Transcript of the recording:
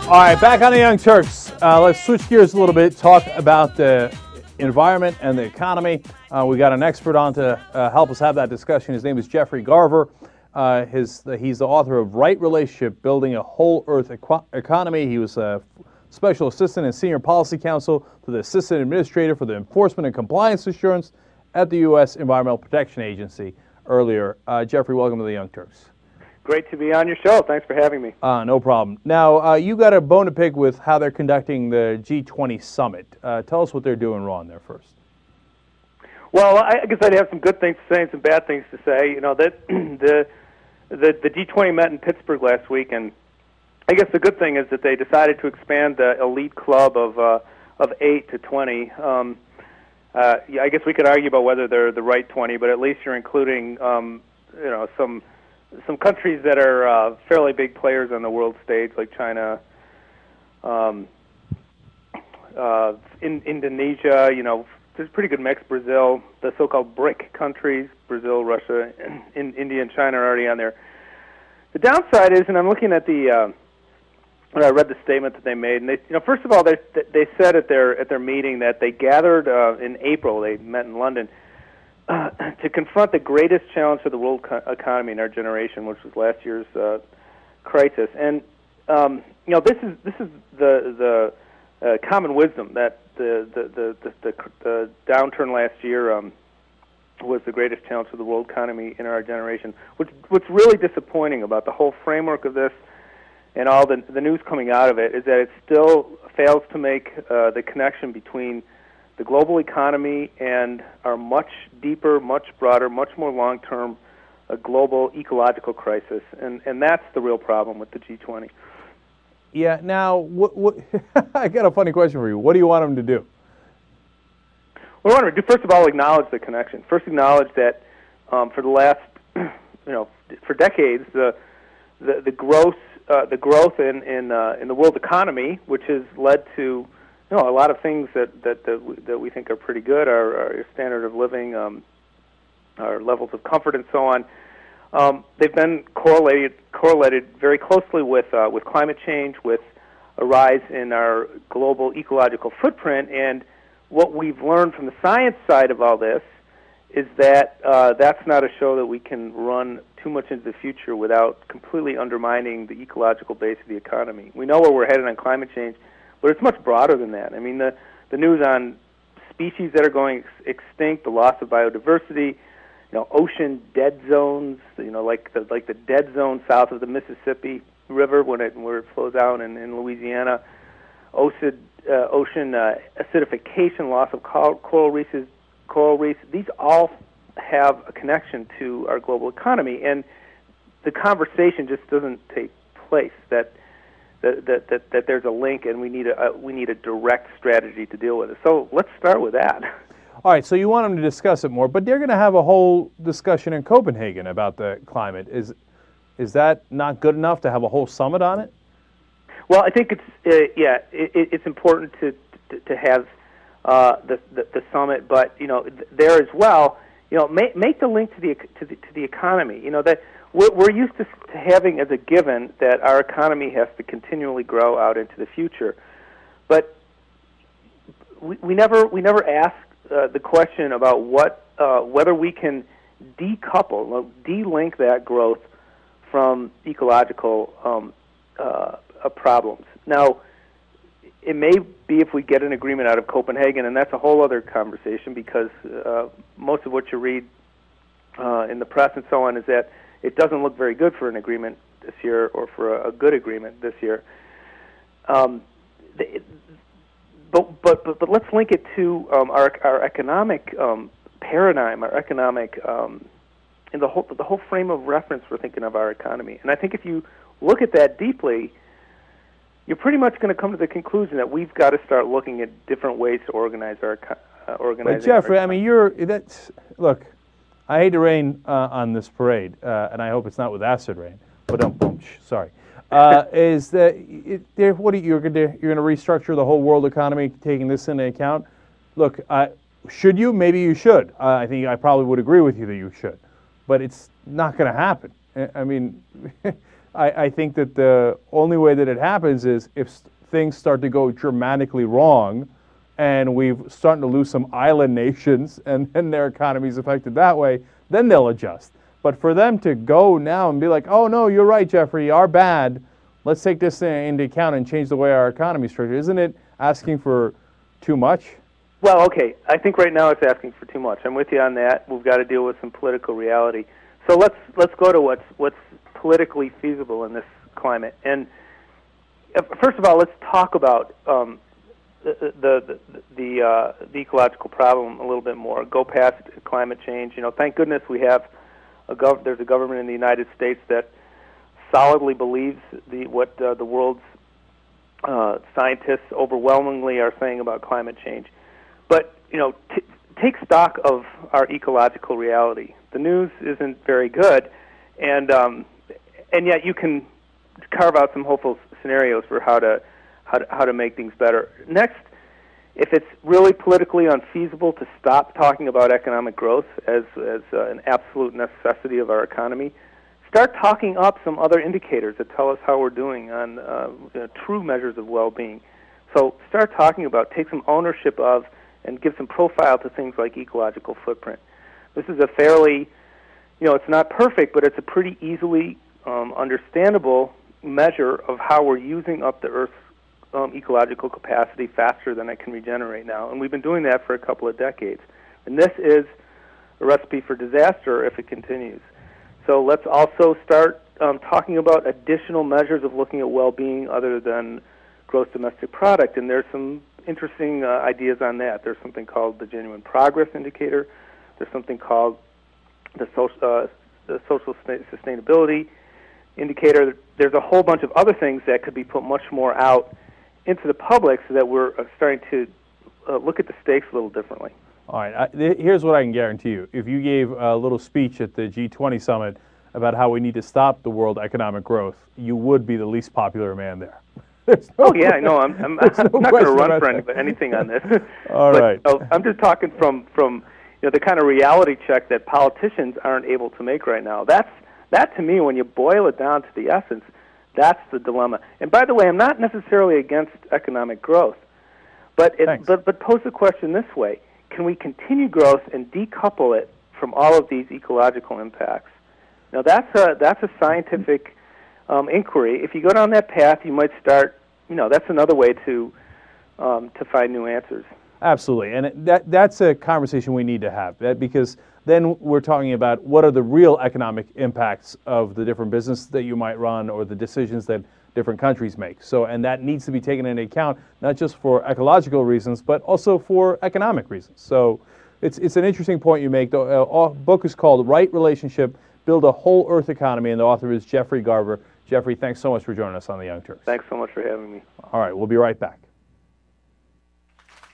All right, back on the Young Turks. Let's switch gears a little bit, talk about the environment and the economy. We got an expert on to help us have that discussion. His name is Geoffrey Garver. He's the author of Right Relationship, Building a Whole Earth Economy. He was a Special Assistant and Senior Policy Counsel to the Assistant Administrator for the Enforcement and Compliance Assurance at the U.S. Environmental Protection Agency earlier. Geoffrey, welcome to the Young Turks. Great to be on your show. Thanks for having me. No problem. Now, you got a bone to pick with how they're conducting the G20 summit. Tell us what they're doing wrong there first. Well, I guess I'd have some good things to say and some bad things to say. You know, that the G20 met in Pittsburgh last week, and I guess the good thing is that they decided to expand the elite club of 8 to 20. I guess we could argue about whether they're the right 20, but at least you're including some countries that are fairly big players on the world stage, like China, Indonesia. You know, there's a pretty good mix. Brazil, the so-called BRIC countries, Brazil, Russia, India, and China are already on there. The downside is, and I'm looking at the, I read the statement that they made, and they, first of all, they said at their meeting that they gathered in April. They met in London. To confront the greatest challenge to the world economy in our generation, which was last year's crisis, and this is the common wisdom that the downturn last year was the greatest challenge to the world economy in our generation. What's really disappointing about the whole framework of this and all the news coming out of it is that it still fails to make the connection between the global economy and our much deeper, much broader, much more long-term global ecological crisis, and that's the real problem with the G20. Yeah. Now, what I got a funny question for you. What do you want them to do? What I want them to do, first of all, acknowledge the connection. First, acknowledge that for the last, for decades, the growth in the world economy, which has led to a lot of things that we think are pretty good, our standard of living, our levels of comfort, and so on. They've been correlated very closely with climate change, with a rise in our global ecological footprint. And what we've learned from the science side of all this is that that's not a show that we can run too much into the future without completely undermining the ecological base of the economy. We know where we're headed on climate change, but it's much broader than that. I mean, the news on species that are going extinct, the loss of biodiversity, ocean dead zones, like the dead zone south of the Mississippi River where it flows out in Louisiana, ocean acidification, loss of coral reefs. These all have a connection to our global economy, and the conversation just doesn't take place. That there's a link, and we need a direct strategy to deal with it. So let's start with that. All right. So you want them to discuss it more, but they're going to have a whole discussion in Copenhagen about the climate. Is that not good enough to have a whole summit on it? Well, I think it's important to have the summit, but there as well, make the link to the economy. That we're used to having as a given that our economy has to continually grow out into the future, but we never ask the question about whether we can decouple, de-link that growth from ecological problems. Now, it may be if we get an agreement out of Copenhagen, and that's a whole other conversation because most of what you read in the press and so on is that it doesn't look very good for an agreement this year or for a good agreement this year. But let's link it to our economic paradigm, our economic and the whole frame of reference for thinking of our economy. And I think if you look at that deeply, you're pretty much going to come to the conclusion that we've got to start looking at different ways to organize our organizing. But Geoffrey, I mean, look. I hate to rain on this parade, and I hope it's not with acid rain. But sorry. Is that what you're going to restructure the whole world economy, taking this into account? Look, should you? Maybe you should. I think I probably would agree with you that you should, but it's not going to happen. I mean, I think that the only way that it happens is if things start to go dramatically wrong, and we've starting to lose some island nations, and then their economy's affected that way, then they'll adjust. But for them to go now and be like, oh no, you're right, Geoffrey, our bad, let's take this into account and change the way our economy is structured, isn't it asking for too much? Well, okay, I think right now it's asking for too much. I'm with you on that. We've got to deal with some political reality. So let's go to what's politically feasible in this climate. And first of all, let's talk about the ecological problem a little bit more. Go past climate change. You know, thank goodness we have there's a government in the United States that solidly believes what the world's scientists overwhelmingly are saying about climate change. But you know, take stock of our ecological reality. The news isn't very good, and yet you can carve out some hopeful scenarios for how to make things better. Next, if it's really politically unfeasible to stop talking about economic growth as an absolute necessity of our economy, start talking up some other indicators that tell us how we're doing on true measures of well-being. So start talking about, take some ownership of, and give some profile to things like ecological footprint. This is a fairly, it's not perfect, but it's a pretty easily understandable measure of how we're using up the Earth's ecological capacity faster than it can regenerate now. And we've been doing that for a couple of decades. And this is a recipe for disaster if it continues. So let's also start talking about additional measures of looking at well-being other than gross domestic product. And there's some interesting ideas on that. There's something called the genuine progress indicator. There's something called the social sustainability indicator. There's a whole bunch of other things that could be put much more out into the public so that we're starting to look at the stakes a little differently. All right, here's what I can guarantee you. If you gave a little speech at the G20 summit about how we need to stop the world economic growth, you would be the least popular man there. I'm not going to run for anything on this. All right. I'm just talking from the kind of reality check that politicians aren't able to make right now. That to me, when you boil it down to the essence, that's the dilemma. And by the way, I'm not necessarily against economic growth, but pose the question this way: can we continue growth and decouple it from all of these ecological impacts? Now that's a scientific inquiry. If you go down that path, you might start. That's another way to find new answers. Absolutely, and that's a conversation we need to have, because then we're talking about what are the real economic impacts of the different businesses that you might run or the decisions that different countries make. So, and that needs to be taken into account, not just for ecological reasons, but also for economic reasons. So it's an interesting point you make. The book is called Right Relationship, Build a Whole Earth Economy, and the author is Geoffrey Garver. Geoffrey, thanks so much for joining us on The Young Turks. Thanks so much for having me. All right, we'll be right back.